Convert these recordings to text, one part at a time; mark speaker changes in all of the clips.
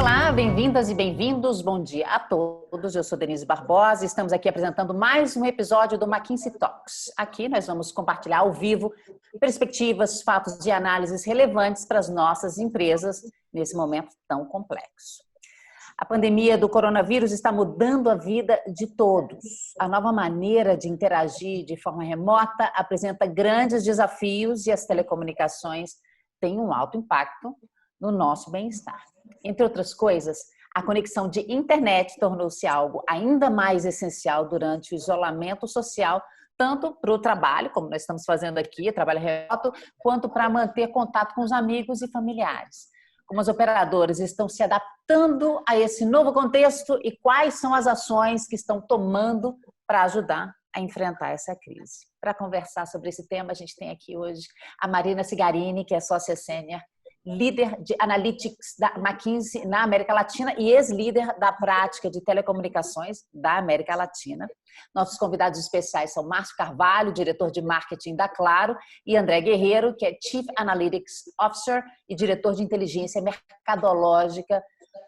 Speaker 1: Olá, bem-vindas e bem-vindos. Bom dia a todos. Eu sou Denise Barbosa e estamos aqui apresentando mais um episódio do McKinsey Talks. Aqui nós vamos compartilhar ao vivo perspectivas, fatos e análises relevantes para as nossas empresas nesse momento tão complexo. A pandemia do coronavírus está mudando a vida de todos. A nova maneira de interagir de forma remota apresenta grandes desafios e as telecomunicações têm um alto impacto no nosso bem-estar. Entre outras coisas, a conexão de internet tornou-se algo ainda mais essencial durante o isolamento social, tanto para o trabalho, como nós estamos fazendo aqui, trabalho remoto, quanto para manter contato com os amigos e familiares. Como as operadoras estão se adaptando a esse novo contexto e quais são as ações que estão tomando para ajudar a enfrentar essa crise. Para conversar sobre esse tema, a gente tem aqui hoje a Marina Cigarini, que é sócia sênior, líder de Analytics da McKinsey na América Latina e ex-líder da prática de telecomunicações da América Latina. Nossos convidados especiais são Márcio Carvalho, diretor de marketing da Claro, e André Guerreiro, que é Chief Analytics Officer e diretor de inteligência mercadológica.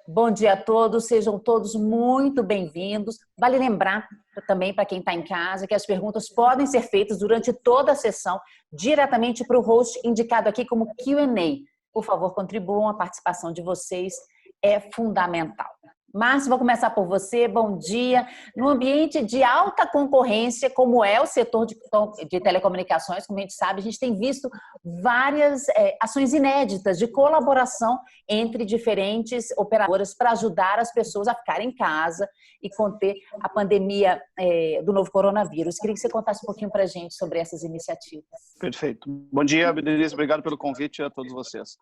Speaker 1: Bom dia a todos, sejam todos muito bem-vindos. Vale lembrar também para quem está em casa que as perguntas podem ser feitas durante toda a sessão diretamente para o host indicado aqui como Q&A. Por favor, contribuam, a participação de vocês é fundamental. Márcio, vou começar por você. Bom dia. No ambiente de alta concorrência, como é o setor de telecomunicações, como a gente sabe, a gente tem visto várias ações inéditas de colaboração entre diferentes operadoras para ajudar as pessoas a ficarem em casa e conter a pandemia do novo coronavírus. Queria que você contasse um pouquinho para a gente sobre essas iniciativas.
Speaker 2: Perfeito. Bom dia, Denise. Obrigado pelo convite a todos vocês.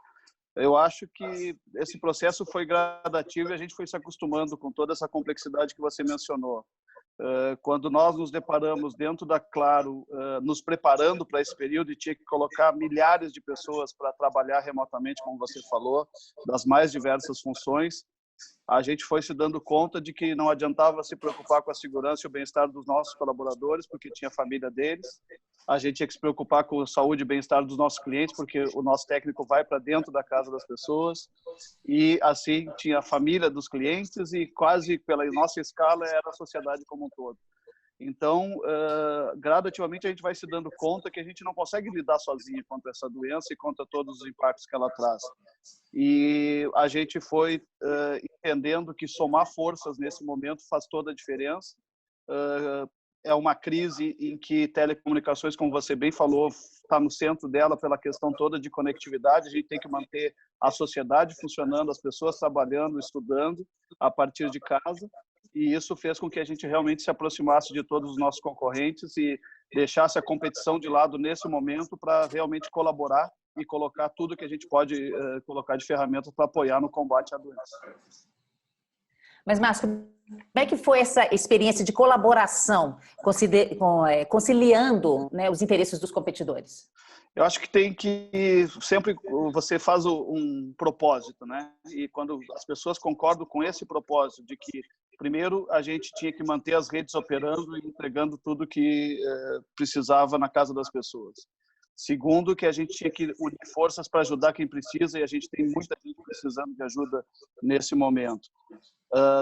Speaker 2: Eu acho que esse processo foi gradativo e a gente foi se acostumando com toda essa complexidade que você mencionou. Quando nós nos deparamos dentro da Claro, nos preparando para esse período e tinha que colocar milhares de pessoas para trabalhar remotamente, como você falou, das mais diversas funções, a gente foi se dando conta de que não adiantava se preocupar com a segurança e o bem-estar dos nossos colaboradores, porque tinha a família deles. A gente tinha que se preocupar com a saúde e bem-estar dos nossos clientes, porque o nosso técnico vai para dentro da casa das pessoas. E assim tinha a família dos clientes e quase pela nossa escala era a sociedade como um todo. Então, gradativamente a gente vai se dando conta que a gente não consegue lidar sozinho contra essa doença e contra todos os impactos que ela traz. E a gente foi entendendo que somar forças nesse momento faz toda a diferença. É uma crise em que telecomunicações, como você bem falou, está no centro dela pela questão toda de conectividade. A gente tem que manter a sociedade funcionando, as pessoas trabalhando, estudando a partir de casa. E isso fez com que a gente realmente se aproximasse de todos os nossos concorrentes e deixasse a competição de lado nesse momento para realmente colaborar e colocar tudo que a gente pode colocar de ferramentas para apoiar no combate à doença.
Speaker 1: Mas, Márcio, como é que foi essa experiência de colaboração, conciliando, né, os interesses dos competidores?
Speaker 2: Eu acho que tem que sempre você faz um propósito, né? E quando as pessoas concordam com esse propósito de que primeiro a gente tinha que manter as redes operando e entregando tudo que precisava na casa das pessoas. Segundo, que a gente tinha que unir forças para ajudar quem precisa e a gente tem muita gente precisando de ajuda nesse momento.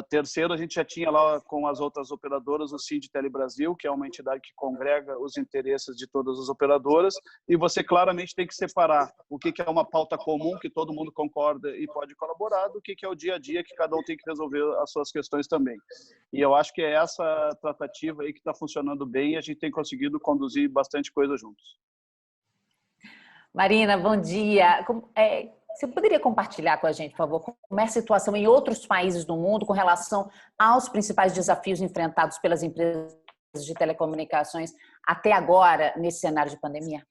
Speaker 2: Terceiro, a gente já tinha lá com as outras operadoras o CID Telebrasil, que é uma entidade que congrega os interesses de todas as operadoras, e você claramente tem que separar o que é uma pauta comum, que todo mundo concorda e pode colaborar, do que é o dia a dia, que cada um tem que resolver as suas questões também. E eu acho que é essa tratativa aí que está funcionando bem e a gente tem conseguido conduzir bastante coisa juntos.
Speaker 1: Marina, bom dia. Você poderia compartilhar com a gente, por favor, como é a situação em outros países do mundo com relação aos principais desafios enfrentados pelas empresas de telecomunicações até agora, nesse cenário de pandemia?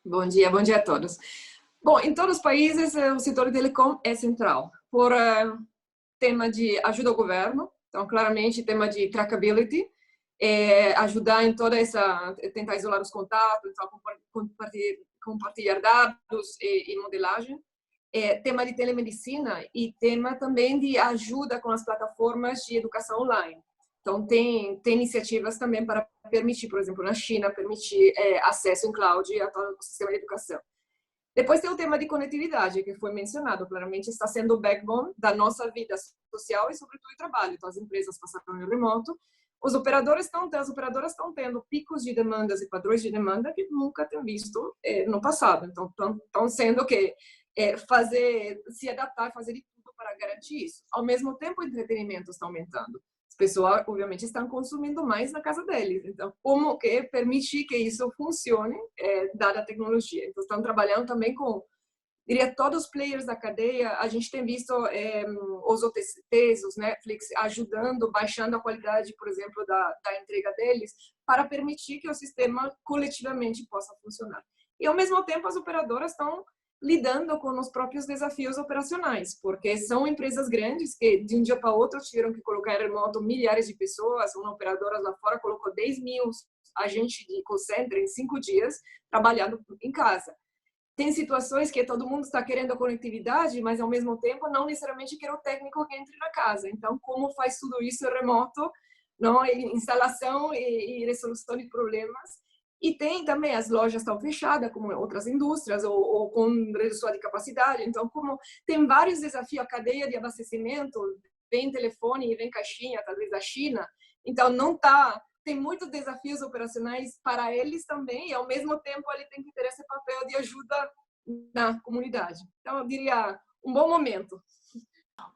Speaker 3: Bom dia a todos. Bom, em todos os países, o setor de telecom é central, por tema de ajuda ao governo, então, claramente, tema de trackability, ajudar em toda essa, tentar isolar os contatos, então, compartilhar dados e modelagem. Tema de telemedicina e tema também de ajuda com as plataformas de educação online. Então, tem iniciativas também para permitir, por exemplo, na China, permitir acesso em cloud a todo o sistema de educação. Depois tem o tema de conectividade, que foi mencionado, claramente está sendo o backbone da nossa vida social e, sobretudo, de trabalho. Então, as empresas passaram no remoto, as operadoras estão tendo picos de demandas e padrões de demanda que nunca tinham visto no passado. Então, estão sendo que se adaptar, fazer de tudo para garantir isso. Ao mesmo tempo, o entretenimento está aumentando. As pessoas, obviamente, estão consumindo mais na casa deles. Então, como que permitir que isso funcione, dada a tecnologia? Então, estão trabalhando também com, diria, todos os players da cadeia. A gente tem visto os OTTs, os Netflix, ajudando, baixando a qualidade, por exemplo, da entrega deles, para permitir que o sistema coletivamente possa funcionar. E, ao mesmo tempo, as operadoras estão lidando com os próprios desafios operacionais, porque são empresas grandes que de um dia para outro tiveram que colocar em remoto milhares de pessoas. Uma operadora lá fora colocou 10.000 agentes de call center em 5 dias trabalhando em casa. Tem situações que todo mundo está querendo a conectividade, mas ao mesmo tempo não necessariamente quer o técnico que entre na casa. Então, como faz tudo isso remoto, não? Instalação e resolução de problemas. E tem também, as lojas estão fechadas, como outras indústrias, ou com redução de capacidade. Então, como tem vários desafios, a cadeia de abastecimento, vem telefone e vem caixinha, talvez da China. Então, tem muitos desafios operacionais para eles também, e ao mesmo tempo ele tem que ter esse papel de ajuda na comunidade. Então, eu diria, um bom momento.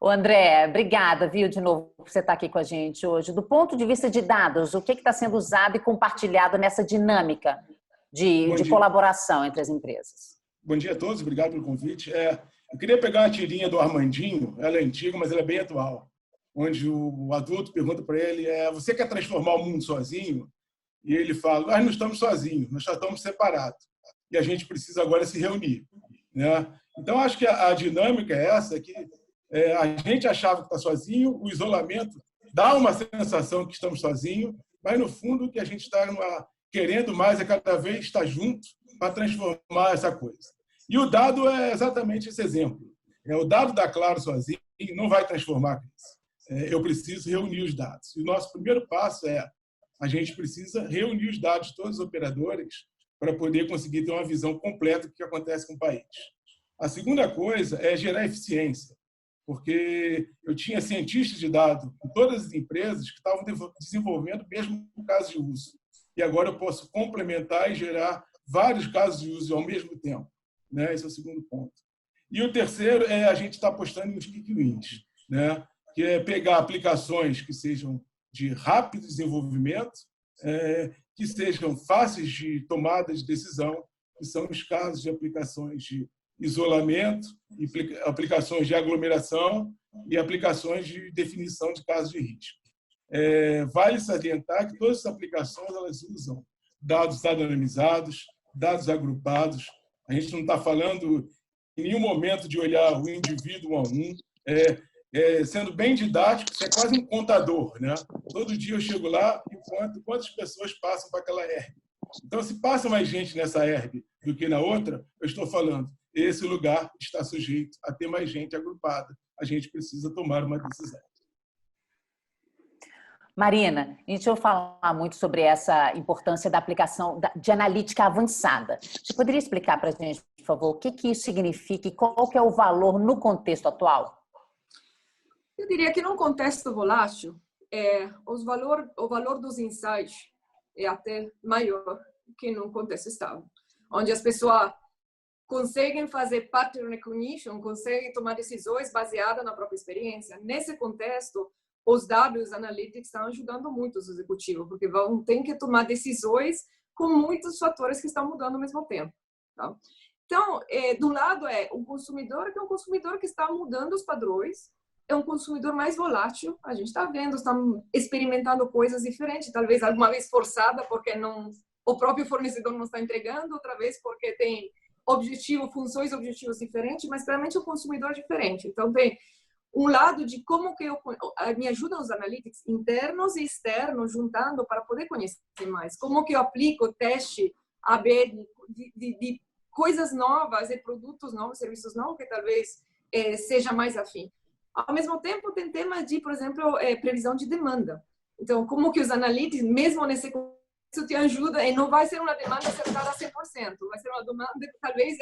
Speaker 1: Ô André, obrigada, viu, de novo, por você estar aqui com a gente hoje. Do ponto de vista de dados, o que está sendo usado e compartilhado nessa dinâmica de colaboração entre as empresas?
Speaker 4: Bom dia a todos, obrigado pelo convite. Eu queria pegar uma tirinha do Armandinho, ela é antiga, mas ela é bem atual, onde o adulto pergunta para ele, você quer transformar o mundo sozinho? E ele fala, nós não estamos sozinhos, nós já estamos separados. E a gente precisa agora se reunir, né? Então, acho que a dinâmica é essa, que a gente achava que está sozinho, o isolamento dá uma sensação que estamos sozinhos, mas, no fundo, o que a gente está querendo mais é cada vez estar junto para transformar essa coisa. E o dado é exatamente esse exemplo. O dado da Claro sozinho não vai transformar a crise. Eu preciso reunir os dados. E o nosso primeiro passo a gente precisa reunir os dados de todos os operadores para poder conseguir ter uma visão completa do que acontece com o país. A segunda coisa é gerar eficiência, porque eu tinha cientistas de dados em todas as empresas que estavam desenvolvendo mesmo casos de uso. E agora eu posso complementar e gerar vários casos de uso ao mesmo tempo, né? Esse é o segundo ponto. E o terceiro é a gente estar apostando nos quick wins, né? Que é pegar aplicações que sejam de rápido desenvolvimento, que sejam fáceis de tomada de decisão, que são os casos de aplicações de isolamento, aplicações de aglomeração e aplicações de definição de casos de risco. Vale salientar que todas essas aplicações elas usam dados anonimizados, dados agrupados. A gente não está falando em nenhum momento de olhar o indivíduo a um. Sendo bem didático, isso é quase um contador, né? Todo dia eu chego lá e quantas pessoas passam para aquela herb. Então, se passa mais gente nessa herb do que na outra, eu estou falando, esse lugar está sujeito a ter mais gente agrupada. A gente precisa tomar uma decisão.
Speaker 1: Marina, a gente ouviu falar muito sobre essa importância da aplicação de analítica avançada. Você poderia explicar para a gente, por favor, o que isso significa e qual que é o valor no contexto atual?
Speaker 3: Eu diria que num contexto volátil, o valor dos insights é até maior que num contexto estável, onde as pessoas conseguem fazer pattern recognition, conseguem tomar decisões baseadas na própria experiência. Nesse contexto, os dados analytics estão ajudando muito os executivos, porque vão ter que tomar decisões com muitos fatores que estão mudando ao mesmo tempo. Tá? Então, do lado um consumidor que é um consumidor que está mudando os padrões, é um consumidor mais volátil. A gente está vendo, está experimentando coisas diferentes, talvez alguma vez forçada, porque o próprio fornecedor não está entregando, outra vez porque tem funções objetivos diferentes, mas realmente o consumidor é diferente. Então, tem um lado de como que me ajudam os analytics internos e externos, juntando para poder conhecer mais. Como que eu aplico o teste AB de coisas novas, e produtos novos, serviços novos, que talvez seja mais afim. Ao mesmo tempo, tem tema de, por exemplo, previsão de demanda. Então, como que os analytics, mesmo nesse contexto, te ajuda, e não vai ser uma demanda acertada a 100%, vai ser uma demanda que talvez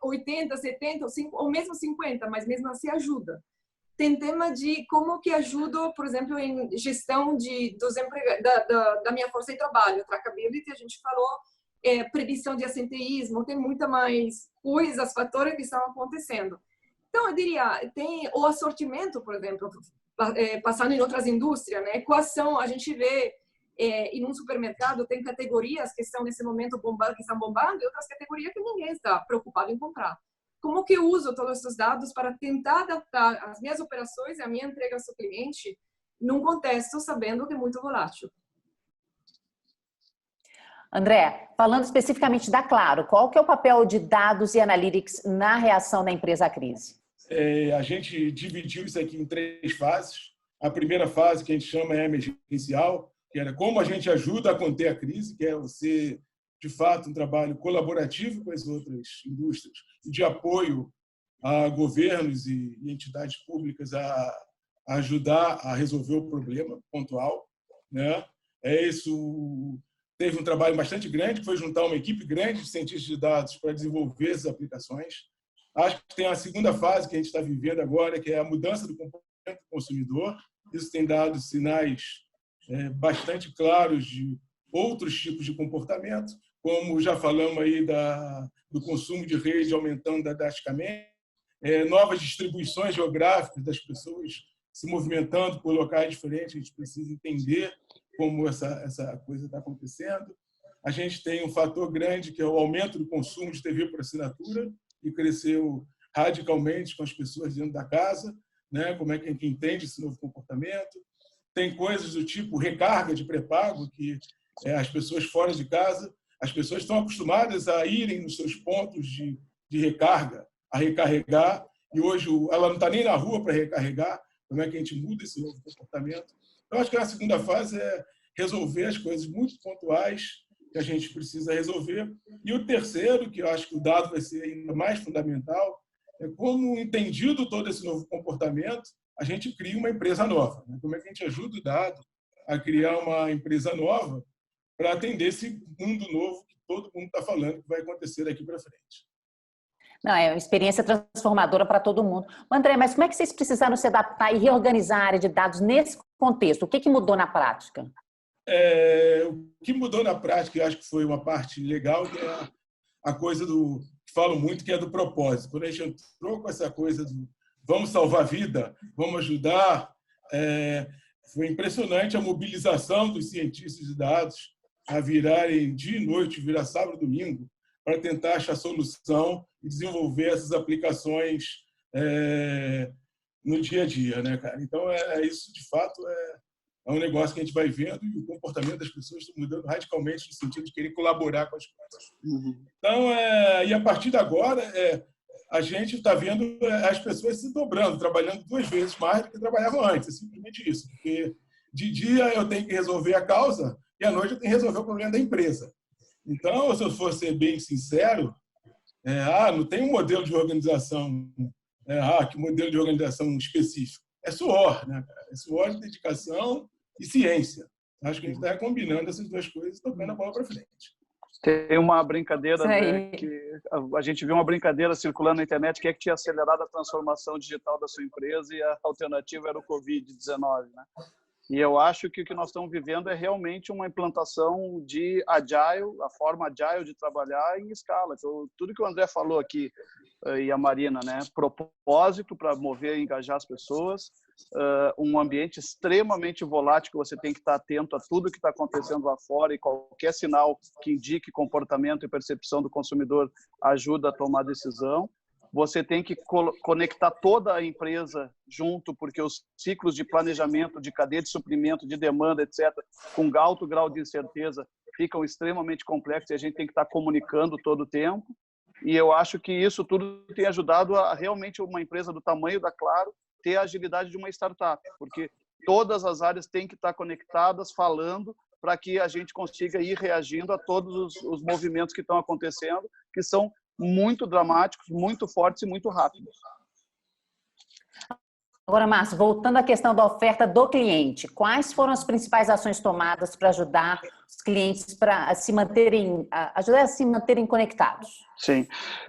Speaker 3: 80, 70 ou mesmo 50, mas mesmo assim ajuda. Tem tema de como que ajudo, por exemplo, em gestão da minha força de trabalho, trackability, a gente falou, prevenção de assenteísmo, tem muita mais coisas, fatores que estão acontecendo. Então, eu diria, tem o assortimento, por exemplo, passando em outras indústrias, né? Equação, a gente vê em um supermercado, tem categorias que estão nesse momento bombando, que estão bombando, e outras categorias que ninguém está preocupado em comprar. Como que eu uso todos esses dados para tentar adaptar as minhas operações e a minha entrega ao seu cliente num contexto sabendo que é muito volátil?
Speaker 1: André, falando especificamente da Claro, qual que é o papel de dados e analytics na reação da empresa à crise?
Speaker 4: A gente dividiu isso aqui em 3 fases. A primeira fase, que a gente chama emergencial, que era como a gente ajuda a conter a crise, que é você, de fato, um trabalho colaborativo com as outras indústrias e de apoio a governos e entidades públicas a ajudar a resolver o problema pontual, né? Isso teve um trabalho bastante grande, que foi juntar uma equipe grande de cientistas de dados para desenvolver essas aplicações. Acho que tem a segunda fase que a gente está vivendo agora, que é a mudança do comportamento do consumidor. Isso tem dado sinais bastante claros de outros tipos de comportamento, como já falamos aí do consumo de rede aumentando drasticamente, novas distribuições geográficas das pessoas se movimentando por locais diferentes. A gente precisa entender como essa coisa está acontecendo. A gente tem um fator grande, que é o aumento do consumo de TV por assinatura, que cresceu radicalmente com as pessoas dentro da casa, né? Como é que a gente entende esse novo comportamento? Tem coisas do tipo recarga de pré-pago, que as pessoas fora de casa, as pessoas estão acostumadas a irem nos seus pontos de recarga, a recarregar, e hoje ela não está nem na rua para recarregar. Como é que a gente muda esse novo comportamento? Então, acho que a segunda fase é resolver as coisas muito pontuais que a gente precisa resolver. E o terceiro, que eu acho que o dado vai ser ainda mais fundamental, é como, entendido todo esse novo comportamento, a gente cria uma empresa nova. Como é que a gente ajuda o dado a criar uma empresa nova para atender esse mundo novo que todo mundo está falando que vai acontecer daqui para frente.
Speaker 1: Não, é uma experiência transformadora para todo mundo. André, mas como é que vocês precisaram se adaptar e reorganizar a área de dados nesse contexto? O que mudou na prática?
Speaker 4: O que mudou na prática, eu acho que foi uma parte legal, que é a coisa que falo muito, que é do propósito. Quando a gente entrou com essa coisa do vamos salvar a vida, vamos ajudar, foi impressionante a mobilização dos cientistas de dados a virarem dia e noite, virar sábado e domingo, para tentar achar solução e desenvolver essas aplicações no dia a dia, né, cara? Então, isso, de fato, é um negócio que a gente vai vendo, e o comportamento das pessoas está mudando radicalmente no sentido de querer colaborar com as coisas. Então, e a partir de agora, a gente está vendo as pessoas se dobrando, trabalhando 2 vezes mais do que trabalhavam antes. É simplesmente isso. Porque de dia eu tenho que resolver a causa e à noite eu tenho que resolver o problema da empresa. Então, se eu for ser bem sincero, não tem um modelo de organização, que modelo de organização específico. É suor, né, cara? É suor, dedicação e ciência. Acho que a gente está combinando essas 2 coisas e tocando a bola para frente.
Speaker 2: Tem uma brincadeira, né, que a gente viu uma brincadeira circulando na internet, que tinha acelerado a transformação digital da sua empresa, e a alternativa era o Covid-19, né? E eu acho que o que nós estamos vivendo é realmente uma implantação de agile, a forma agile de trabalhar em escala. Então, tudo que o André falou aqui, e a Marina, né? Propósito para mover e engajar as pessoas, um ambiente extremamente volátil, que você tem que estar atento a tudo que está acontecendo lá fora, e qualquer sinal que indique comportamento e percepção do consumidor ajuda a tomar decisão. Você tem que conectar toda a empresa junto, porque os ciclos de planejamento, de cadeia de suprimento, de demanda, etc., com alto grau de incerteza, ficam extremamente complexos, e a gente tem que estar comunicando todo o tempo. E eu acho que isso tudo tem ajudado a realmente uma empresa do tamanho da Claro ter a agilidade de uma startup, porque todas as áreas têm que estar conectadas, falando, para que a gente consiga ir reagindo a todos os movimentos que estão acontecendo, que são muito dramáticos, muito fortes e muito rápidos.
Speaker 1: Agora, Márcio, voltando à questão da oferta do cliente, quais foram as principais ações tomadas para ajudar os clientes para se manterem, ajudar a se manterem conectados?
Speaker 2: Sim.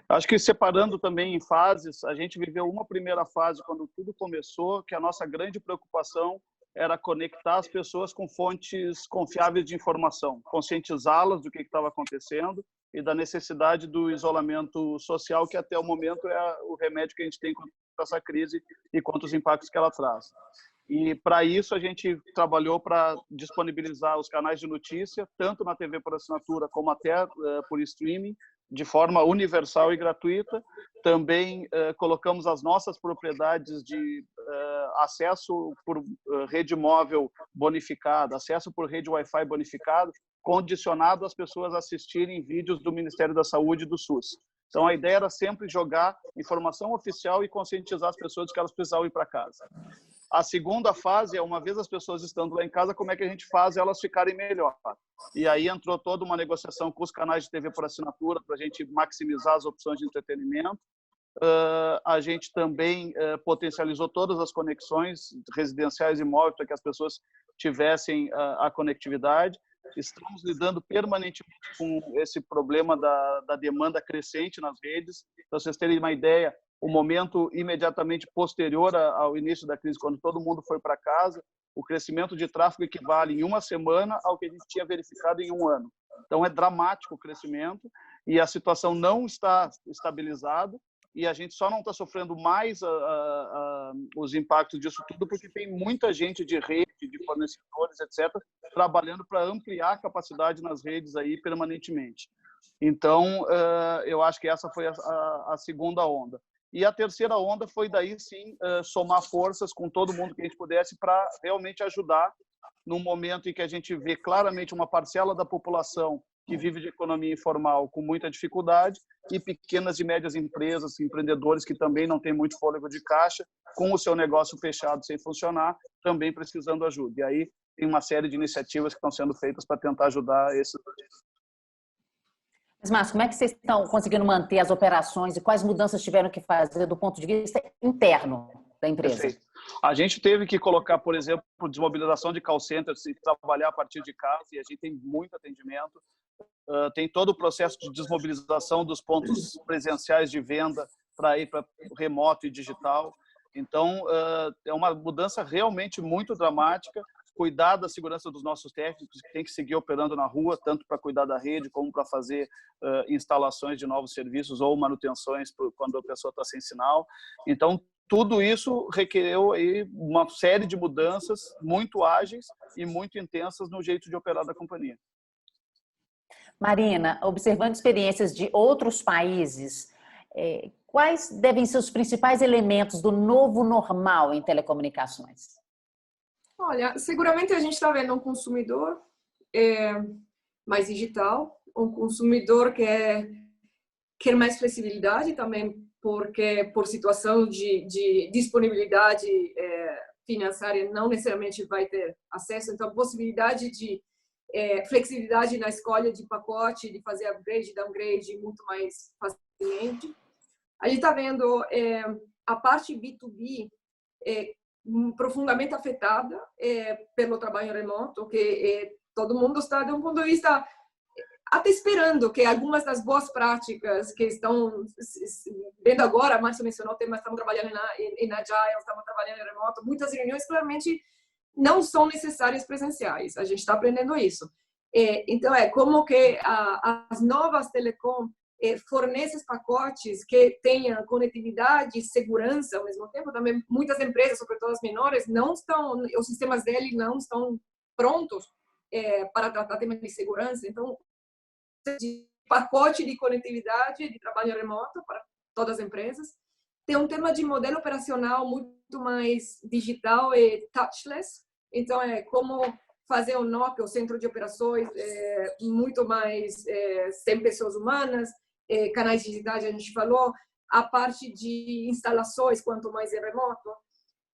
Speaker 2: Acho que separando também em fases, a gente viveu uma primeira fase quando tudo começou, que a nossa grande preocupação era conectar as pessoas com fontes confiáveis de informação, conscientizá-las do que estava acontecendo e da necessidade do isolamento social, que até o momento é o remédio que a gente tem contra essa crise e contra os impactos que ela traz. E, para isso, a gente trabalhou para disponibilizar os canais de notícia, tanto na TV por assinatura como até por streaming, de forma universal e gratuita. Também colocamos as nossas propriedades de acesso por rede móvel bonificada, acesso por rede Wi-Fi bonificado, condicionado às pessoas assistirem vídeos do Ministério da Saúde e do SUS. Então, a ideia era sempre jogar informação oficial e conscientizar as pessoas de que elas precisavam ir para casa. A segunda fase é, uma vez as pessoas estando lá em casa, como é que a gente faz elas ficarem melhor? E aí entrou toda uma negociação com os canais de TV por assinatura para a gente maximizar as opções de entretenimento. A gente também potencializou todas as conexões residenciais e móveis para que as pessoas tivessem a conectividade. Estamos lidando permanentemente com esse problema da demanda crescente nas redes. Para vocês terem uma ideia, o momento imediatamente posterior ao início da crise, quando todo mundo foi para casa, o crescimento de tráfego equivale em uma semana ao que a gente tinha verificado em um ano. Então, é dramático o crescimento e a situação não está estabilizada e a gente só não está sofrendo mais os impactos disso tudo porque tem muita gente de rede, de fornecedores, etc., trabalhando para ampliar a capacidade nas redes aí permanentemente. Então, eu acho que essa foi a segunda onda. E a terceira onda foi daí sim somar forças com todo mundo que a gente pudesse para realmente ajudar num momento em que a gente vê claramente uma parcela da população que vive de economia informal com muita dificuldade e pequenas e médias empresas, empreendedores que também não têm muito fôlego de caixa, com o seu negócio fechado sem funcionar, também precisando de ajuda. E aí tem uma série de iniciativas que estão sendo feitas para tentar ajudar esses.
Speaker 1: Mas, Márcio, como é que vocês estão conseguindo manter as operações e quais mudanças tiveram que fazer do ponto de vista interno da empresa?
Speaker 2: Perfeito. A gente teve que colocar, por exemplo, desmobilização de call centers e trabalhar a partir de casa, e a gente tem muito atendimento. Tem todo o processo de desmobilização dos pontos presenciais de venda para ir para remoto e digital. Então, é uma mudança realmente muito dramática. Cuidar da segurança dos nossos técnicos, que tem que seguir operando na rua, tanto para cuidar da rede, como para fazer instalações de novos serviços ou manutenções quando a pessoa está sem sinal. Então, tudo isso requereu aí uma série de mudanças muito ágeis e muito intensas no jeito de operar da companhia.
Speaker 1: Marina, observando experiências de outros países, quais devem ser os principais elementos do novo normal em telecomunicações?
Speaker 3: Olha, seguramente a gente está vendo um consumidor mais digital, um consumidor que quer mais flexibilidade também, porque por situação de disponibilidade financeira não necessariamente vai ter acesso, então a possibilidade de flexibilidade na escolha de pacote, de fazer upgrade, downgrade muito mais facilmente. A gente está vendo a parte B2B profundamente afetada pelo trabalho remoto, que todo mundo está, de um ponto de vista, até esperando que algumas das boas práticas que estão vendo agora, a Márcia mencionou, estamos trabalhando em Agile, estamos trabalhando em remoto, muitas reuniões claramente não são necessárias presenciais, a gente está aprendendo isso. Então, como que as novas telecom fornecem pacotes que tenham conectividade e segurança ao mesmo tempo. Também muitas empresas, sobretudo as menores, não estão, os sistemas deles não estão prontos para tratar temas de segurança. Então, de pacote de conectividade de trabalho remoto para todas as empresas. Tem um tema de modelo operacional muito mais digital e touchless. Então, como fazer o NOC, o centro de operações, muito mais sem pessoas humanas, canais digitais, a gente falou, a parte de instalações, quanto mais remoto.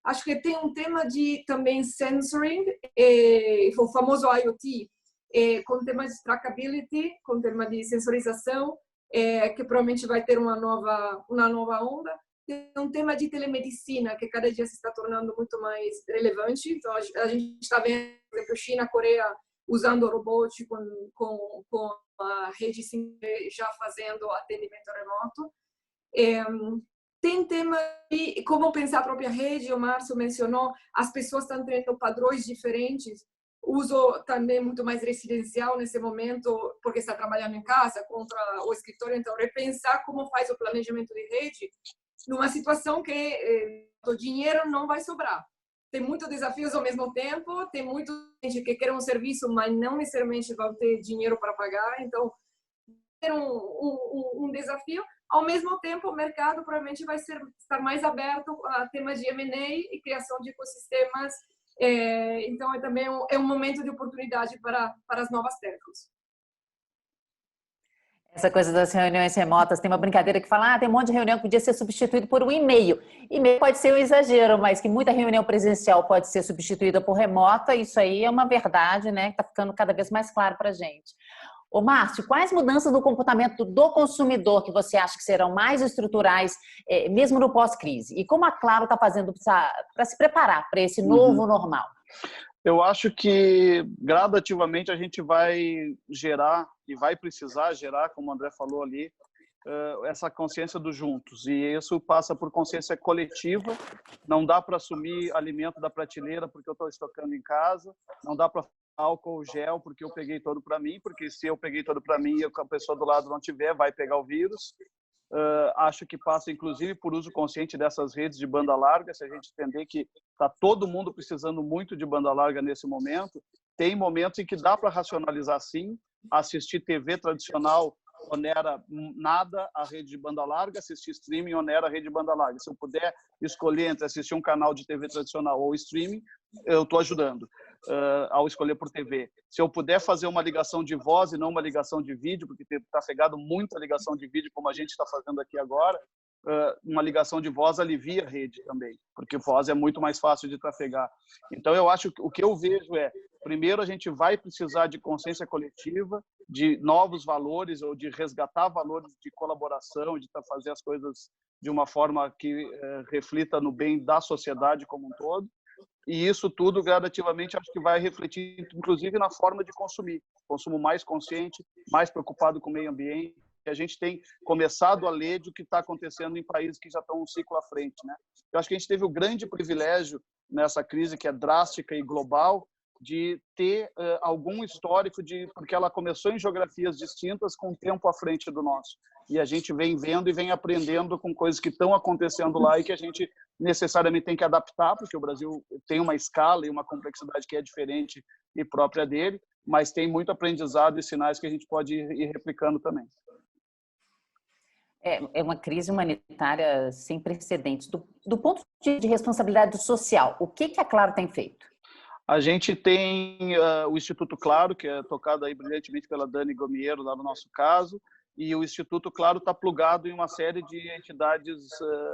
Speaker 3: Acho que tem um tema de também sensoring, o famoso IoT, com temas de trackability, com tema de sensorização, que provavelmente vai ter uma nova onda. Tem um tema de telemedicina, que cada dia se está tornando muito mais relevante. Então, a gente está vendo, por exemplo, China, Coreia, usando o robot com a rede 5G já fazendo atendimento remoto. Tem tema de como pensar a própria rede, o Márcio mencionou, as pessoas estão tendo padrões diferentes, uso também muito mais residencial nesse momento, porque está trabalhando em casa, contra o escritório, então repensar como faz o planejamento de rede, numa situação que o dinheiro não vai sobrar. Tem muitos desafios ao mesmo tempo, tem muita gente que quer um serviço, mas não necessariamente vai ter dinheiro para pagar, então ter um desafio. Ao mesmo tempo, o mercado provavelmente vai estar mais aberto a temas de M&A e criação de ecossistemas. Então, também é um momento de oportunidade para as novas telcos.
Speaker 1: Essa coisa das reuniões remotas, tem uma brincadeira que fala, tem um monte de reunião que podia ser substituído por um e-mail. E-mail pode ser um exagero, mas que muita reunião presencial pode ser substituída por remota, isso aí é uma verdade, né? Que está ficando cada vez mais claro para a gente. Ô, Márcio, quais mudanças no comportamento do consumidor que você acha que serão mais estruturais, mesmo no pós-crise? E como a Claro está fazendo para se preparar para esse novo normal?
Speaker 2: Eu acho que gradativamente a gente vai gerar e vai precisar gerar, como o André falou ali, essa consciência dos juntos. E isso passa por consciência coletiva. Não dá para assumir alimento da prateleira porque eu estou estocando em casa. Não dá para álcool gel porque eu peguei todo para mim, porque se eu peguei todo para mim e a pessoa do lado não tiver, vai pegar o vírus. Acho que passa, inclusive, por uso consciente dessas redes de banda larga. Se a gente entender que está todo mundo precisando muito de banda larga nesse momento, tem momentos em que dá para racionalizar sim, assistir TV tradicional onera nada a rede de banda larga, assistir streaming onera a rede de banda larga. Se eu puder escolher entre assistir um canal de TV tradicional ou streaming, eu estou ajudando ao escolher por TV. Se eu puder fazer uma ligação de voz e não uma ligação de vídeo, porque está pegado muita ligação de vídeo, como a gente está fazendo aqui agora, uma ligação de voz alivia a rede também, porque voz é muito mais fácil de trafegar. Então, eu acho que o que eu vejo primeiro, a gente vai precisar de consciência coletiva, de novos valores ou de resgatar valores de colaboração, de fazer as coisas de uma forma que reflita no bem da sociedade como um todo. E isso tudo, gradativamente, acho que vai refletir, inclusive, na forma de consumir. Consumo mais consciente, mais preocupado com o meio ambiente. A gente tem começado a ler do que está acontecendo em países que já estão um ciclo à frente, né? Eu acho que a gente teve o grande privilégio nessa crise, que é drástica e global, de ter algum histórico, porque ela começou em geografias distintas com tempo à frente do nosso. E a gente vem vendo e vem aprendendo com coisas que estão acontecendo lá e que a gente necessariamente tem que adaptar, porque o Brasil tem uma escala e uma complexidade que é diferente e própria dele, mas tem muito aprendizado e sinais que a gente pode ir replicando também.
Speaker 1: É uma crise humanitária sem precedentes. Do ponto de responsabilidade social, o que a Claro tem feito?
Speaker 2: A gente tem o Instituto Claro, que é tocado aí brilhantemente pela Dani Gomiero, lá no nosso caso, e o Instituto Claro está plugado em uma série de entidades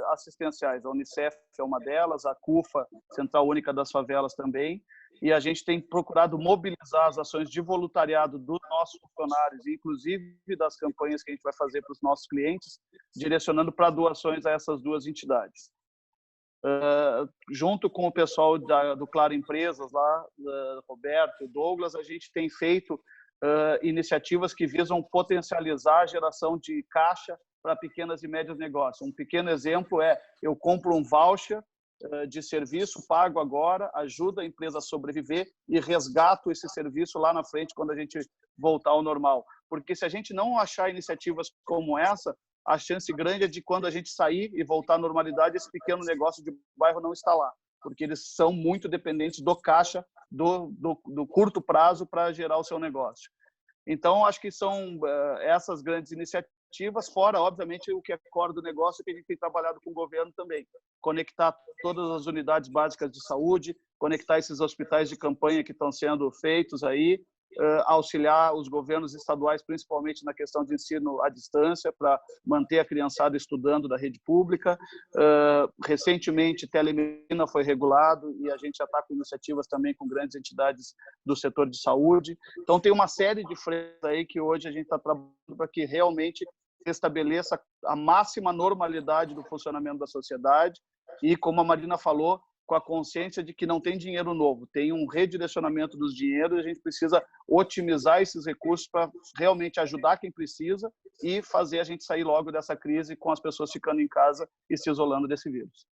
Speaker 2: assistenciais. A Unicef é uma delas, a CUFA, Central Única das Favelas também, e a gente tem procurado mobilizar as ações de voluntariado dos nossos funcionários, inclusive das campanhas que a gente vai fazer para os nossos clientes, direcionando para doações a essas duas entidades. Junto com o pessoal do Claro Empresas, lá, Roberto e Douglas, a gente tem feito iniciativas que visam potencializar a geração de caixa para pequenas e médios negócios. Um pequeno exemplo eu compro um voucher de serviço, pago agora, ajuda a empresa a sobreviver e resgato esse serviço lá na frente quando a gente voltar ao normal. Porque se a gente não achar iniciativas como essa, a chance grande é de quando a gente sair e voltar à normalidade, esse pequeno negócio de bairro não está lá, porque eles são muito dependentes do caixa do curto prazo para gerar o seu negócio. Então, acho que são essas grandes iniciativas, fora, obviamente, o que é core do negócio, que a gente tem trabalhado com o governo também. Conectar todas as unidades básicas de saúde, conectar esses hospitais de campanha que estão sendo feitos aí, auxiliar os governos estaduais, principalmente na questão de ensino à distância, para manter a criançada estudando da rede pública. Recentemente, telemedicina foi regulado e a gente já está com iniciativas também com grandes entidades do setor de saúde. Então, tem uma série de frentes aí que hoje a gente está trabalhando para que realmente estabeleça a máxima normalidade do funcionamento da sociedade e, como a Marina falou, com a consciência de que não tem dinheiro novo, tem um redirecionamento dos dinheiros, a gente precisa otimizar esses recursos para realmente ajudar quem precisa e fazer a gente sair logo dessa crise com as pessoas ficando em casa e se isolando desse vírus.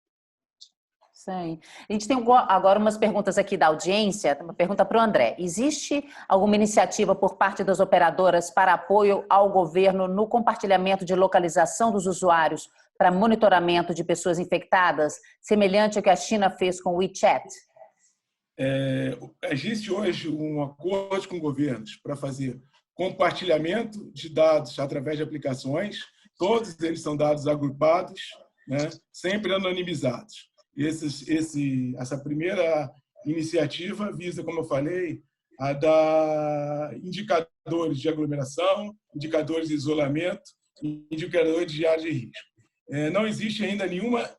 Speaker 1: Sim. A gente tem agora umas perguntas aqui da audiência, uma pergunta para o André. Existe alguma iniciativa por parte das operadoras para apoio ao governo no compartilhamento de localização dos usuários para monitoramento de pessoas infectadas, semelhante ao que a China fez com o WeChat?
Speaker 4: Existe hoje um acordo com governos para fazer compartilhamento de dados através de aplicações. Todos eles são dados agrupados, né, sempre anonimizados. Essa primeira iniciativa visa, como eu falei, a dar indicadores de aglomeração, indicadores de isolamento, indicadores de área de risco. Não existe ainda nenhuma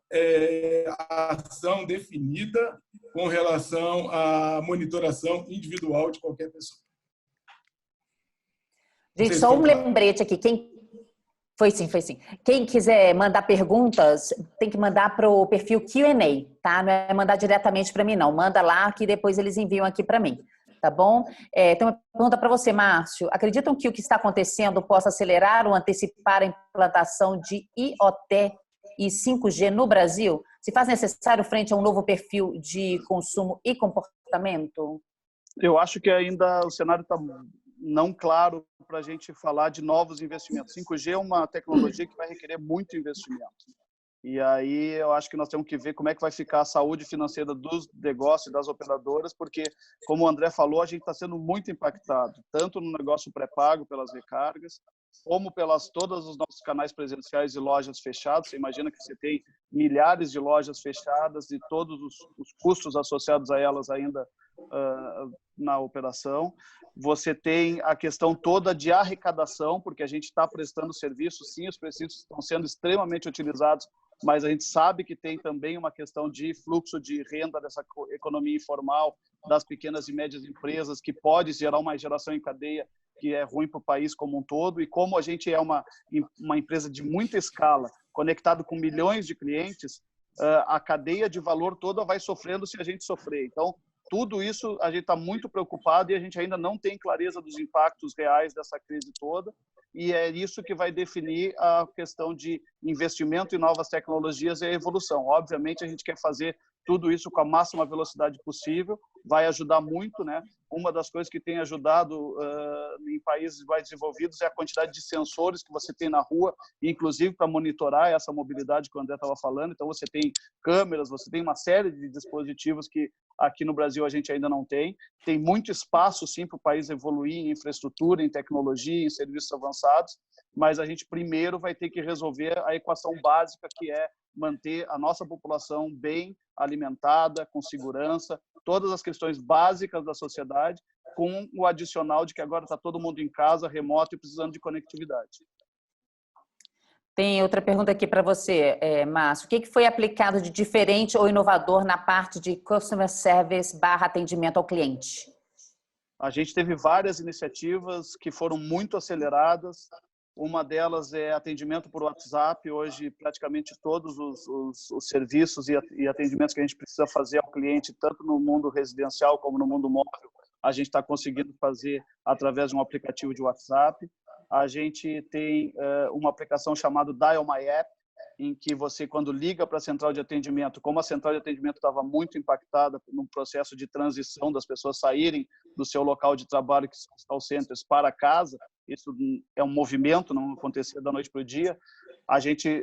Speaker 4: ação definida com relação à monitoração individual de qualquer pessoa.
Speaker 1: Gente, só um lembrete aqui. Foi sim. Quem quiser mandar perguntas, tem que mandar para o perfil Q&A, tá? Não é mandar diretamente para mim, não. Manda lá que depois eles enviam aqui para mim, tá bom? Tem uma pergunta para você, Márcio. Acreditam que o que está acontecendo possa acelerar ou antecipar a implantação de IoT e 5G no Brasil? Se faz necessário frente a um novo perfil de consumo e comportamento?
Speaker 2: Eu acho que ainda o cenário está não claro para a gente falar de novos investimentos. 5G é uma tecnologia que vai requerer muito investimento. E aí eu acho que nós temos que ver como é que vai ficar a saúde financeira dos negócios e das operadoras, porque, como o André falou, a gente está sendo muito impactado, tanto no negócio pré-pago pelas recargas, como pelas todos os nossos canais presenciais e lojas fechadas. Você imagina que você tem milhares de lojas fechadas e todos os custos associados a elas ainda na operação. Você tem a questão toda de arrecadação, porque a gente está prestando serviço, sim, os serviços estão sendo extremamente utilizados, mas a gente sabe que tem também uma questão de fluxo de renda dessa economia informal, das pequenas e médias empresas, que pode gerar uma geração em cadeia que é ruim para o país como um todo. E como a gente é uma empresa de muita escala, conectado com milhões de clientes, a cadeia de valor toda vai sofrendo se a gente sofrer. Então, tudo isso a gente está muito preocupado e a gente ainda não tem clareza dos impactos reais dessa crise toda. E é isso que vai definir a questão de investimento em novas tecnologias e a evolução. Obviamente, a gente quer fazer tudo isso com a máxima velocidade possível, vai ajudar muito, né? Uma das coisas que tem ajudado em países mais desenvolvidos é a quantidade de sensores que você tem na rua, inclusive para monitorar essa mobilidade que o André estava falando. Então, você tem câmeras, você tem uma série de dispositivos que aqui no Brasil a gente ainda não tem. Tem muito espaço, sim, para o país evoluir em infraestrutura, em tecnologia, em serviços avançados, mas a gente primeiro vai ter que resolver a equação básica, que é manter a nossa população bem alimentada, com segurança, todas as questões básicas da sociedade, com o adicional de que agora está todo mundo em casa, remoto e precisando de conectividade.
Speaker 1: Tem outra pergunta aqui para você, Márcio. O que foi aplicado de diferente ou inovador na parte de Customer Service / atendimento ao cliente?
Speaker 2: A gente teve várias iniciativas que foram muito aceleradas. Uma delas é atendimento por WhatsApp. Hoje, praticamente todos os serviços e atendimentos que a gente precisa fazer ao cliente, tanto no mundo residencial como no mundo móvel, a gente está conseguindo fazer através de um aplicativo de WhatsApp. A gente tem uma aplicação chamada Dial My App, em que você, quando liga para a central de atendimento, como a central de atendimento estava muito impactada no processo de transição das pessoas saírem do seu local de trabalho, que são os call centers, para casa, isso é um movimento, não acontecia da noite para o dia. A gente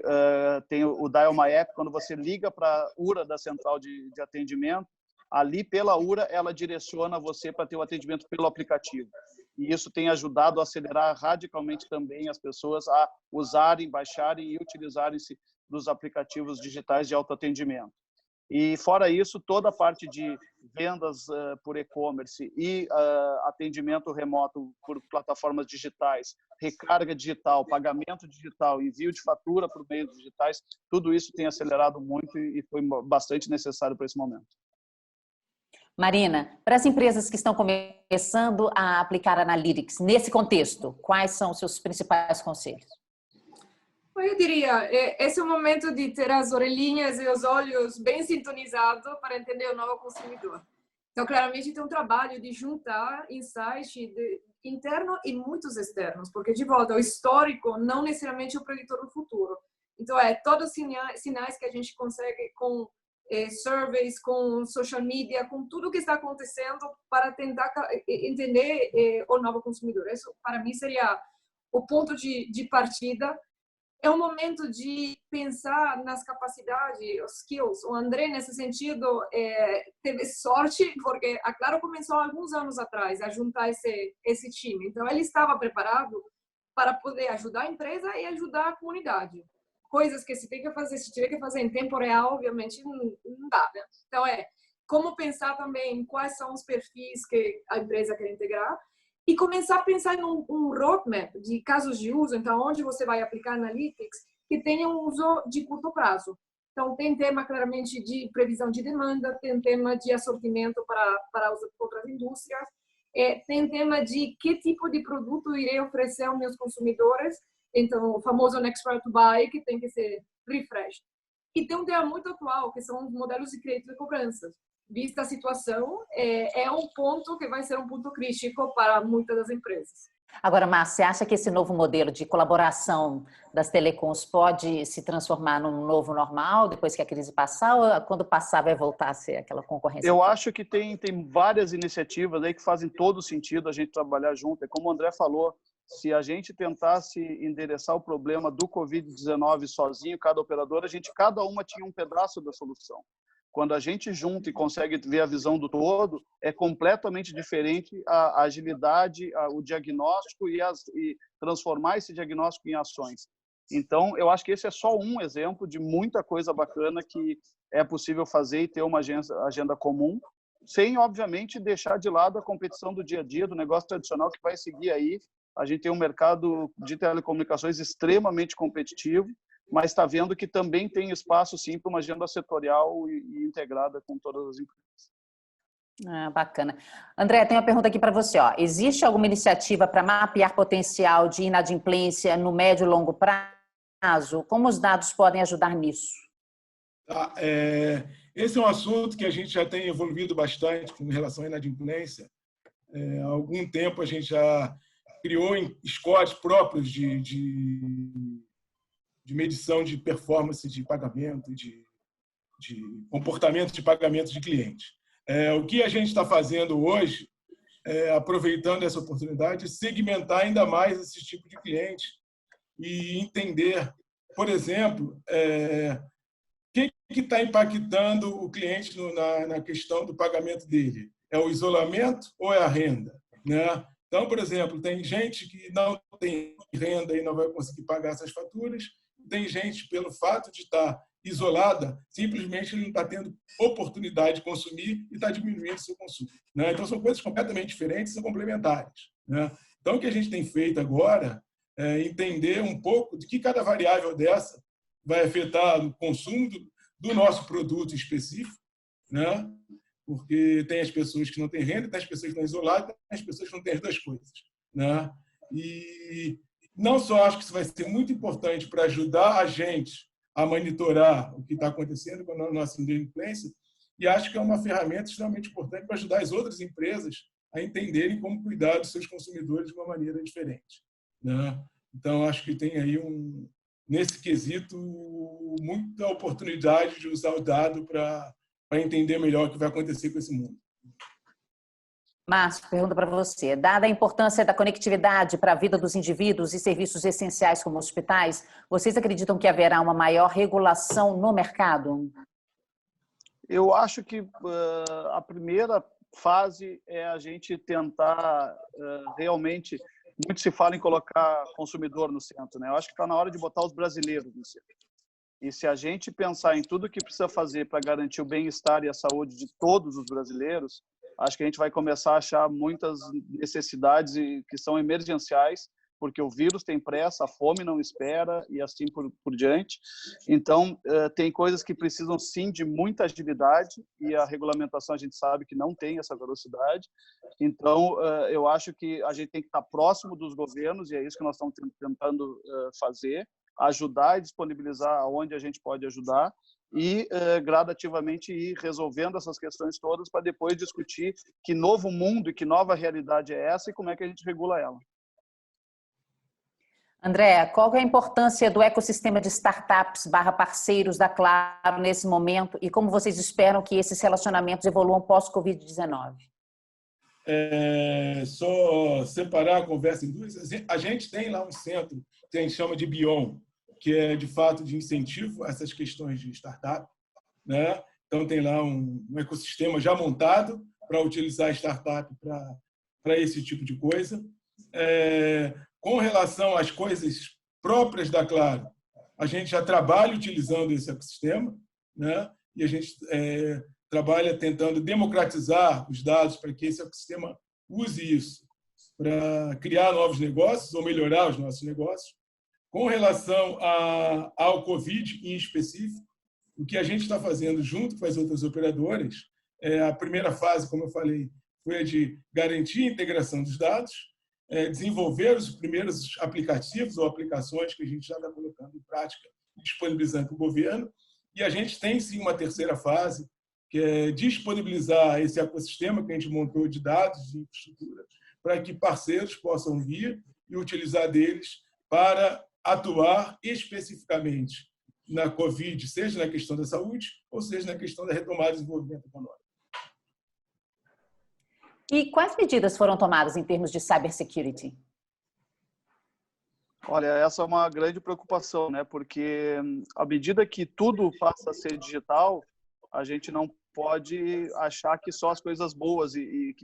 Speaker 2: tem o Dial My App, quando você liga para a URA da central de atendimento, ali pela URA ela direciona você para ter o atendimento pelo aplicativo. E isso tem ajudado a acelerar radicalmente também as pessoas a usarem, baixarem e utilizarem-se dos aplicativos digitais de autoatendimento. E fora isso, toda a parte de vendas por e-commerce e atendimento remoto por plataformas digitais, recarga digital, pagamento digital, envio de fatura por meios digitais, tudo isso tem acelerado muito e foi bastante necessário para esse momento.
Speaker 1: Marina, para as empresas que estão começando a aplicar Analytics, nesse contexto, quais são os seus principais conselhos?
Speaker 3: Eu diria, esse é o momento de ter as orelhinhas e os olhos bem sintonizados para entender o novo consumidor. Então, claramente, tem um trabalho de juntar insight interno e muitos externos, porque, de volta, o histórico não necessariamente é o preditor do futuro. Então, todos os sinais que a gente consegue com surveys, com social media, com tudo que está acontecendo para tentar entender o novo consumidor. Isso, para mim, seria o ponto de partida. É um momento de pensar nas capacidades, os skills. O André, nesse sentido, teve sorte, porque a Claro começou há alguns anos atrás a juntar esse time. Então, ele estava preparado para poder ajudar a empresa e ajudar a comunidade. Coisas que se tiver que fazer em tempo real, obviamente, não dá, né? Então, como pensar também em quais são os perfis que a empresa quer integrar, e começar a pensar em um roadmap de casos de uso, então, onde você vai aplicar Analytics, que tenha um uso de curto prazo. Então, tem tema, claramente, de previsão de demanda, tem tema de assortimento para as outras indústrias, tem tema de que tipo de produto irei oferecer aos meus consumidores, então, o famoso Next Prior to Buy, que tem que ser refreshed. E tem um tema muito atual, que são os modelos de crédito e cobranças. Vista a situação, é um ponto que vai ser um ponto crítico para muitas das empresas.
Speaker 1: Agora, Márcia, você acha que esse novo modelo de colaboração das telecoms pode se transformar num novo normal depois que a crise passar, ou quando passar vai voltar a ser aquela concorrência?
Speaker 2: Eu acho que tem várias iniciativas aí que fazem todo sentido a gente trabalhar junto. É como o André falou, se a gente tentasse endereçar o problema do Covid-19 sozinho, cada operadora, cada uma tinha um pedaço da solução. Quando a gente junta e consegue ver a visão do todo, é completamente diferente a agilidade, o diagnóstico e transformar esse diagnóstico em ações. Então, eu acho que esse é só um exemplo de muita coisa bacana que é possível fazer e ter uma agenda comum, sem, obviamente, deixar de lado a competição do dia a dia, do negócio tradicional que vai seguir aí. A gente tem um mercado de telecomunicações extremamente competitivo, mas está vendo que também tem espaço, sim, para uma agenda setorial e integrada com todas as empresas.
Speaker 1: Bacana. André, tem uma pergunta aqui para você. Existe alguma iniciativa para mapear potencial de inadimplência no médio e longo prazo? Como os dados podem ajudar nisso?
Speaker 4: Esse é um assunto que a gente já tem evoluído bastante com relação à inadimplência. Há algum tempo a gente já criou scores próprios de medição de performance de pagamento, de comportamento de pagamento de clientes. O que a gente está fazendo hoje, aproveitando essa oportunidade, é segmentar ainda mais esse tipo de cliente e entender, por exemplo, o que está impactando o cliente na questão do pagamento dele. É o isolamento ou é a renda? Né? Então, por exemplo, tem gente que não tem renda e não vai conseguir pagar essas faturas, tem gente, pelo fato de estar isolada, simplesmente não está tendo oportunidade de consumir e está diminuindo o seu consumo. Né? Então, são coisas completamente diferentes e são complementares. Né? Então, o que a gente tem feito agora é entender um pouco de que cada variável dessa vai afetar o consumo do nosso produto específico, né? Porque tem as pessoas que não têm renda, tem as pessoas que estão isoladas, tem as pessoas que não têm as duas coisas. Né? E não só acho que isso vai ser muito importante para ajudar a gente a monitorar o que está acontecendo com a nossa inadimplência, e acho que é uma ferramenta extremamente importante para ajudar as outras empresas a entenderem como cuidar dos seus consumidores de uma maneira diferente. Né? Então, acho que tem aí, nesse quesito, muita oportunidade de usar o dado para entender melhor o que vai acontecer com esse mundo.
Speaker 1: Márcio, pergunta para você. Dada a importância da conectividade para a vida dos indivíduos e serviços essenciais como hospitais, vocês acreditam que haverá uma maior regulação no mercado?
Speaker 2: Eu acho que a primeira fase é a gente tentar realmente... Muito se fala em colocar consumidor no centro, né? Eu acho que está na hora de botar os brasileiros no centro. E se a gente pensar em tudo que precisa fazer para garantir o bem-estar e a saúde de todos os brasileiros, acho que a gente vai começar a achar muitas necessidades que são emergenciais, porque o vírus tem pressa, a fome não espera e assim por diante. Então, tem coisas que precisam sim de muita agilidade e a regulamentação a gente sabe que não tem essa velocidade. Então, eu acho que a gente tem que estar próximo dos governos e é isso que nós estamos tentando fazer. ajudar e disponibilizar onde a gente pode ajudar e gradativamente ir resolvendo essas questões todas para depois discutir que novo mundo e que nova realidade é essa e como é que a gente regula ela.
Speaker 1: André, qual é a importância do ecossistema de startups / parceiros da Claro nesse momento e como vocês esperam que esses relacionamentos evoluam pós-Covid-19?
Speaker 4: Só separar a conversa em duas. A gente tem lá um centro que a gente chama de Bion, que é, de fato, de incentivo a essas questões de startup, né? Então, tem lá um ecossistema já montado para utilizar a startup para esse tipo de coisa. Com relação às coisas próprias da Claro, a gente já trabalha utilizando esse ecossistema, né? E a gente trabalha tentando democratizar os dados para que esse ecossistema use isso para criar novos negócios ou melhorar os nossos negócios. Com relação ao Covid em específico, o que a gente está fazendo junto com as outras operadoras, a primeira fase, como eu falei, foi a de garantir a integração dos dados, desenvolver os primeiros aplicativos ou aplicações que a gente já está colocando em prática, disponibilizando para o governo. E a gente tem, sim, uma terceira fase, que é disponibilizar esse ecossistema que a gente montou de dados e infraestrutura para que parceiros possam vir e utilizar deles para atuar especificamente na Covid, seja na questão da saúde ou seja na questão da retomada do desenvolvimento econômico.
Speaker 1: E quais medidas foram tomadas em termos de cybersecurity?
Speaker 2: Olha, essa é uma grande preocupação, né? Porque à medida que tudo passa a ser digital, a gente não pode achar que só as coisas boas e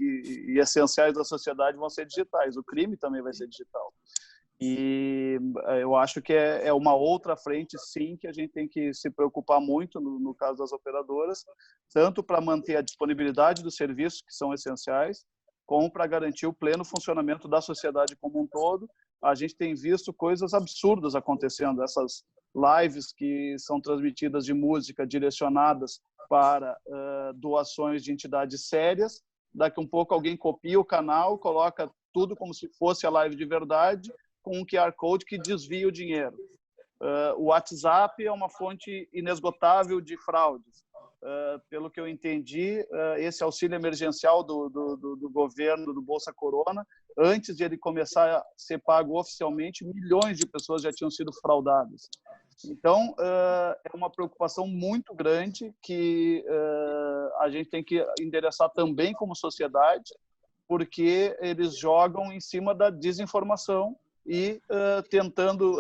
Speaker 2: essenciais da sociedade vão ser digitais. O crime também vai ser digital. E eu acho que é uma outra frente, sim, que a gente tem que se preocupar muito, no caso das operadoras, tanto para manter a disponibilidade dos serviços, que são essenciais, como para garantir o pleno funcionamento da sociedade como um todo. A gente tem visto coisas absurdas acontecendo, essas lives que são transmitidas de música direcionadas para doações de entidades sérias. Daqui um pouco alguém copia o canal, coloca tudo como se fosse a live de verdade, com um QR Code que desvia o dinheiro. O WhatsApp é uma fonte inesgotável de fraudes. Pelo que eu entendi, esse auxílio emergencial do governo, do Bolsa Corona, antes de ele começar a ser pago oficialmente, milhões de pessoas já tinham sido fraudadas. Então, é uma preocupação muito grande que a gente tem que endereçar também como sociedade, porque eles jogam em cima da desinformação e tentando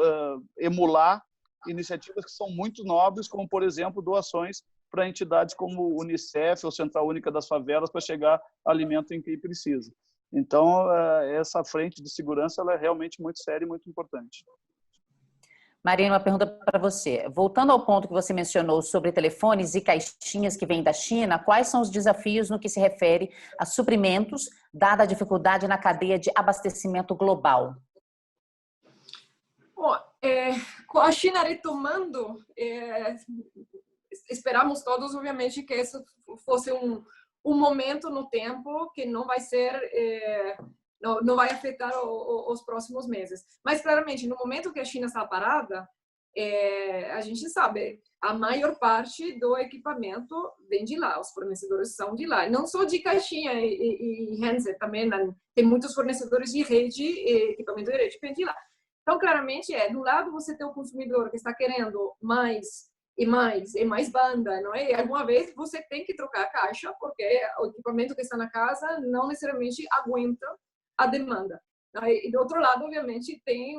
Speaker 2: emular iniciativas que são muito nobres, como, por exemplo, doações para entidades como o Unicef ou Central Única das Favelas para chegar alimento em quem precisa. Então, essa frente de segurança ela é realmente muito séria e muito importante.
Speaker 1: Marina, uma pergunta para você. Voltando ao ponto que você mencionou sobre telefones e caixinhas que vêm da China, quais são os desafios no que se refere a suprimentos, dada a dificuldade na cadeia de abastecimento global?
Speaker 3: Bom, com a China retomando, esperamos todos, obviamente, que isso fosse um momento no tempo que não vai ser, não vai afetar os próximos meses. Mas, claramente, no momento que a China está parada, a gente sabe, a maior parte do equipamento vem de lá, os fornecedores são de lá. Não só de caixinha e handset, também tem muitos fornecedores de rede, equipamento de rede que vem de lá. Então, claramente, do lado você tem o consumidor que está querendo mais e mais banda, não é? E alguma vez você tem que trocar a caixa, porque o equipamento que está na casa não necessariamente aguenta a demanda. E do outro lado, obviamente, tem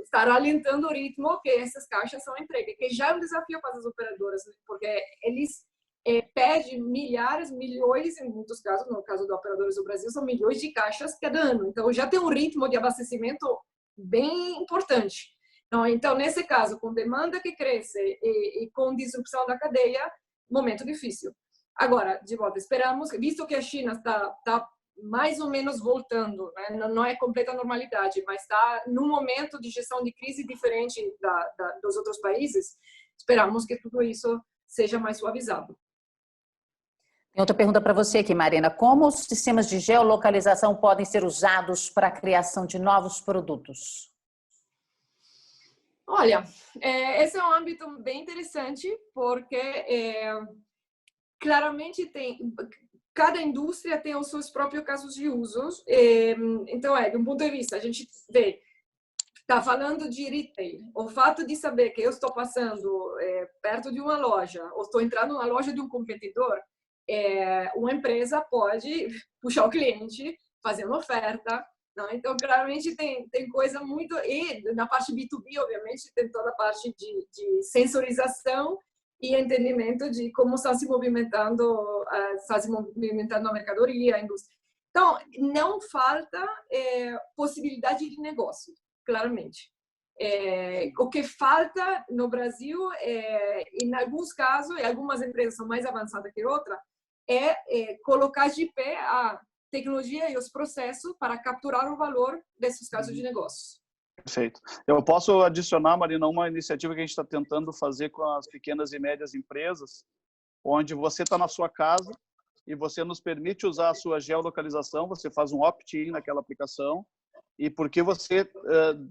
Speaker 3: estar alentando o ritmo que essas caixas são entregues, que já é um desafio para as operadoras, porque eles pedem milhares, milhões, em muitos casos, no caso dos operadores do Brasil, são milhões de caixas cada ano. Então, já tem um ritmo de abastecimento bem importante. Então, nesse caso, com demanda que cresce e com disrupção da cadeia, momento difícil. Agora, de volta, esperamos, visto que a China está mais ou menos voltando, né? Não é completa normalidade, mas está num momento de gestão de crise diferente dos outros países, esperamos que tudo isso seja mais suavizado.
Speaker 1: Tem outra pergunta para você aqui, Marina. Como os sistemas de geolocalização podem ser usados para a criação de novos produtos?
Speaker 3: Olha, esse é um âmbito bem interessante, porque claramente cada indústria tem os seus próprios casos de usos. Então, de um ponto de vista, a gente vê, está falando de retail, o fato de saber que eu estou passando perto de uma loja, ou estou entrando na loja de um competidor, uma empresa pode puxar o cliente, fazer uma oferta. Não? Então, claramente, tem coisa muito... E na parte B2B, obviamente, tem toda a parte de sensorização e entendimento de como está se movimentando a mercadoria, a indústria. Então, não falta possibilidade de negócio, claramente. O que falta no Brasil, em alguns casos, e algumas empresas são mais avançadas que outras, colocar de pé a tecnologia e os processos para capturar o valor desses casos de negócios.
Speaker 2: Perfeito. Eu posso adicionar, Marina, uma iniciativa que a gente está tentando fazer com as pequenas e médias empresas, onde você está na sua casa e você nos permite usar a sua geolocalização, você faz um opt-in naquela aplicação e porque você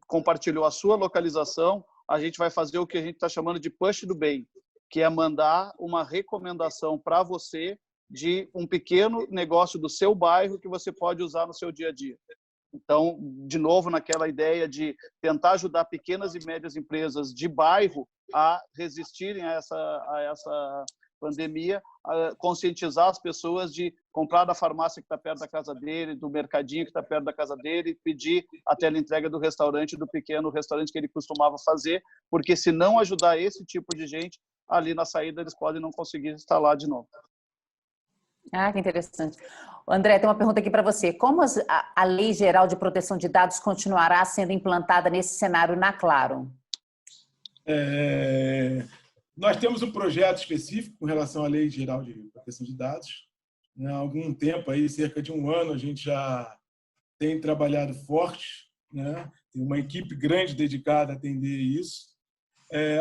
Speaker 2: compartilhou a sua localização, a gente vai fazer o que a gente está chamando de push do bem, que é mandar uma recomendação para você de um pequeno negócio do seu bairro que você pode usar no seu dia a dia. Então, de novo, naquela ideia de tentar ajudar pequenas e médias empresas de bairro a resistirem a essa pandemia, a conscientizar as pessoas de comprar da farmácia que está perto da casa dele, do mercadinho que está perto da casa dele, pedir a teleentrega do restaurante, do pequeno restaurante que ele costumava fazer, porque se não ajudar esse tipo de gente, ali na saída eles podem não conseguir instalar de novo.
Speaker 1: Ah, que interessante. André, tem uma pergunta aqui para você. Como a Lei Geral de Proteção de Dados continuará sendo implantada nesse cenário na Claro?
Speaker 4: Nós temos um projeto específico com relação à Lei Geral de Proteção de Dados. Há algum tempo, aí, cerca de 1 ano, a gente já tem trabalhado forte, né? Tem uma equipe grande dedicada a atender isso.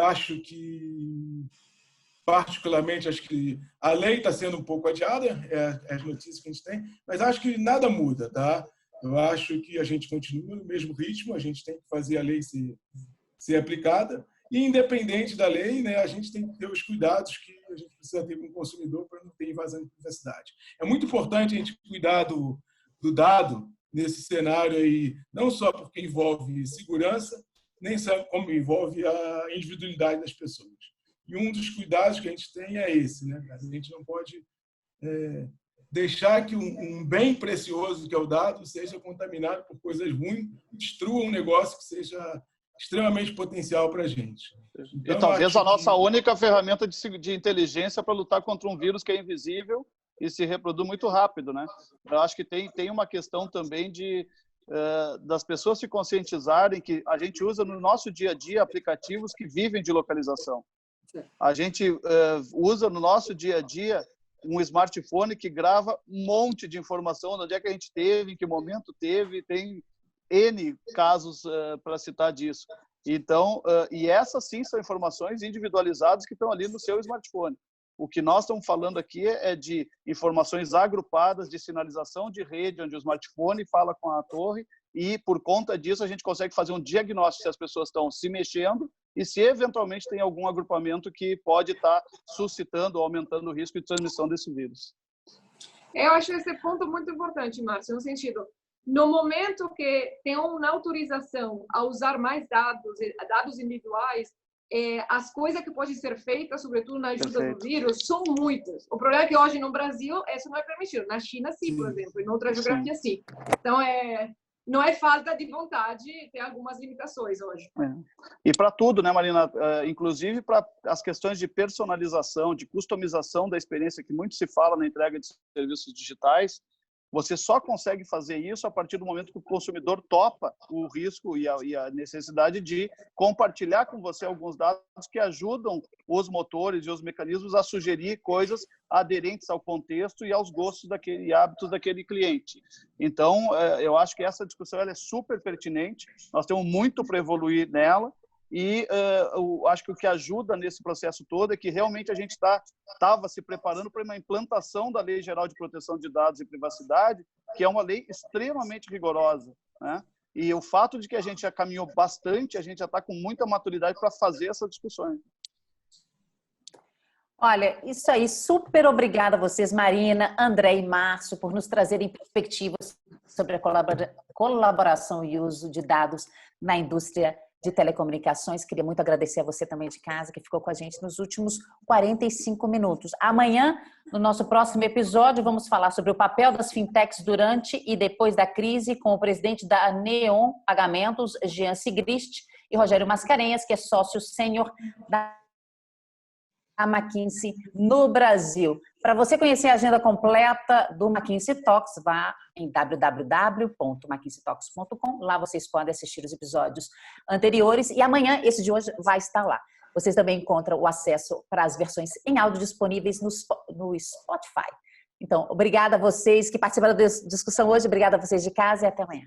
Speaker 4: Acho que... Particularmente, acho que a lei está sendo um pouco adiada, as notícias que a gente tem, mas acho que nada muda, tá? Eu acho que a gente continua no mesmo ritmo, a gente tem que fazer a lei ser aplicada, e independente da lei, né, a gente tem que ter os cuidados que a gente precisa ter com o consumidor para não ter invasão de privacidade. É muito importante a gente cuidar do dado nesse cenário aí, não só porque envolve segurança, nem só como envolve a individualidade das pessoas. E um dos cuidados que a gente tem é esse, né? A gente não pode deixar que um bem precioso, que é o dado, seja contaminado por coisas ruins, destrua um negócio que seja extremamente potencial para a gente. Então,
Speaker 2: e talvez a nossa única ferramenta de inteligência para lutar contra um vírus que é invisível e se reproduz muito rápido, né? Eu acho que tem uma questão também das pessoas se conscientizarem que a gente usa no nosso dia a dia aplicativos que vivem de localização. A gente usa no nosso dia a dia um smartphone que grava um monte de informação, onde é que a gente teve, em que momento teve, tem N casos para citar disso. Então, e essas sim são informações individualizadas que estão ali no seu smartphone. O que nós estamos falando aqui é de informações agrupadas de sinalização de rede, onde o smartphone fala com a torre e, por conta disso, a gente consegue fazer um diagnóstico se as pessoas estão se mexendo e se, eventualmente, tem algum agrupamento que pode estar suscitando ou aumentando o risco de transmissão desse vírus.
Speaker 3: Eu acho esse ponto muito importante, Márcio, no sentido, no momento que tem uma autorização a usar mais dados individuais, as coisas que podem ser feitas, sobretudo na ajuda do vírus, são muitas. O problema é que hoje no Brasil isso não é permitido. Na China, sim, por exemplo, e em outras geografias, sim. Então, não é falta de vontade, tem algumas limitações hoje.
Speaker 2: E para tudo, né, Marina? Inclusive para as questões de personalização, de customização da experiência, que muito se fala na entrega de serviços digitais, você só consegue fazer isso a partir do momento que o consumidor topa o risco e a necessidade de compartilhar com você alguns dados que ajudam os motores e os mecanismos a sugerir coisas aderentes ao contexto e aos gostos e hábitos daquele cliente. Então, eu acho que essa discussão ela é super pertinente, nós temos muito para evoluir nela, e acho que o que ajuda nesse processo todo é que realmente a gente estava se preparando para uma implantação da Lei Geral de Proteção de Dados e Privacidade, que é uma lei extremamente rigorosa, né? E o fato de que a gente já caminhou bastante, a gente já está com muita maturidade para fazer essa discussão.
Speaker 1: Olha, isso aí, super obrigada a vocês, Marina, André e Márcio, por nos trazerem perspectivas sobre a colaboração e uso de dados na indústria de telecomunicações. Queria muito agradecer a você também de casa, que ficou com a gente nos últimos 45 minutos. Amanhã, no nosso próximo episódio, vamos falar sobre o papel das fintechs durante e depois da crise, com o presidente da Neon Pagamentos, Jean Sigrist, e Rogério Mascarenhas, que é sócio sênior da McKinsey no Brasil. Para você conhecer a agenda completa do McKinsey Talks, vá em www.mckinseytalks.com. Lá vocês podem assistir os episódios anteriores e amanhã, esse de hoje, vai estar lá. Vocês também encontram o acesso para as versões em áudio disponíveis no Spotify. Então, obrigada a vocês que participaram da discussão hoje, obrigada a vocês de casa e até amanhã.